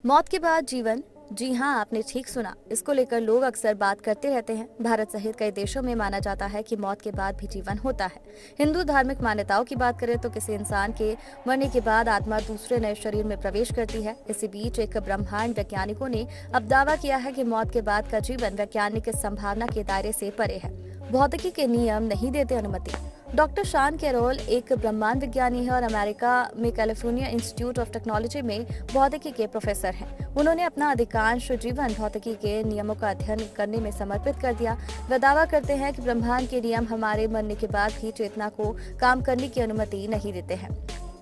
मौत के बाद जीवन। जी हाँ, आपने ठीक सुना। इसको लेकर लोग अक्सर बात करते रहते हैं। भारत सहित कई देशों में माना जाता है कि मौत के बाद भी जीवन होता है। हिंदू धार्मिक मान्यताओं की बात करें तो किसी इंसान के मरने के बाद आत्मा दूसरे नए शरीर में प्रवेश करती है। इसी बीच एक ब्रह्मांड वैज्ञानिकों ने अब दावा किया है कि मौत के बाद का जीवन वैज्ञानिक संभावना के दायरे से परे है। भौतिकी के नियम नहीं देते अनुमति। डॉक्टर शान कैरोल एक ब्रह्मांड विज्ञानी है और अमेरिका में कैलिफोर्निया इंस्टीट्यूट ऑफ टेक्नोलॉजी में भौतिकी के प्रोफेसर हैं। उन्होंने अपना अधिकांश जीवन भौतिकी के नियमों का अध्ययन करने में समर्पित कर दिया। वे दावा करते हैं कि ब्रह्मांड के नियम हमारे मरने के बाद भी चेतना को काम करने की अनुमति नहीं देते हैं।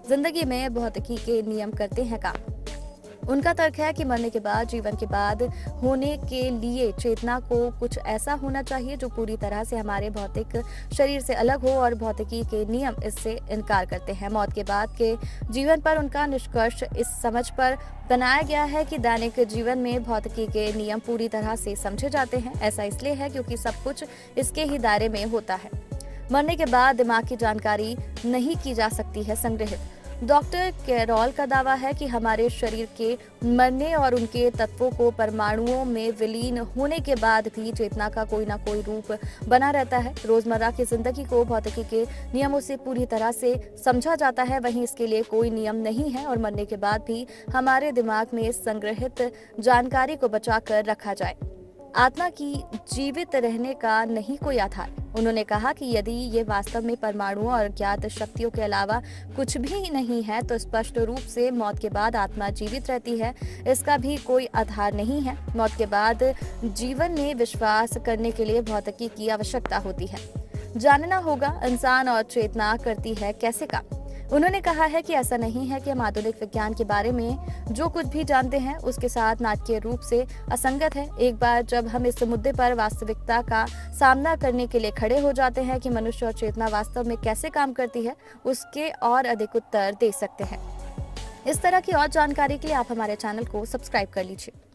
जिंदगी में भौतिकी के नियम करते हैं काम। उनका तर्क है कि मरने के बाद जीवन के बाद होने के लिए चेतना को कुछ ऐसा होना चाहिए जो पूरी तरह से हमारे भौतिक शरीर से अलग हो और भौतिकी के नियम इससे इनकार करते हैं। मौत के बाद के जीवन पर उनका निष्कर्ष इस समझ पर बनाया गया है कि दैनिक जीवन में भौतिकी के नियम पूरी तरह से समझे जाते हैं। ऐसा इसलिए है क्योंकि सब कुछ इसके ही दायरे में होता है। मरने के बाद दिमाग की जानकारी नहीं की जा सकती है संग्रहित। डॉक्टर कैरोल का दावा है कि हमारे शरीर के मरने और उनके तत्वों को परमाणुओं में विलीन होने के बाद भी चेतना का कोई ना कोई रूप बना रहता है। रोजमर्रा की जिंदगी को भौतिकी के नियमों से पूरी तरह से समझा जाता है, वहीं इसके लिए कोई नियम नहीं है और मरने के बाद भी हमारे दिमाग में संग्रहित जानकारी को बचाकर रखा जाए। आत्मा की जीवित रहने का नहीं कोई आधार। उन्होंने कहा कि यदि ये वास्तव में परमाणुओं और ज्ञात शक्तियों के अलावा कुछ भी नहीं है तो स्पष्ट रूप से मौत के बाद आत्मा जीवित रहती है, इसका भी कोई आधार नहीं है। मौत के बाद जीवन में विश्वास करने के लिए भौतिकी की आवश्यकता होती है। जानना होगा इंसान और चेतना करती है कैसे काम। उन्होंने कहा है कि ऐसा नहीं है कि हम आधुनिक विज्ञान के बारे में जो कुछ भी जानते हैं उसके साथ नाटकीय रूप से असंगत है। एक बार जब हम इस मुद्दे पर वास्तविकता का सामना करने के लिए खड़े हो जाते हैं कि मनुष्य और चेतना वास्तव में कैसे काम करती है, उसके और अधिक उत्तर दे सकते हैं। इस तरह की और जानकारी के लिए आप हमारे चैनल को सब्सक्राइब कर लीजिए।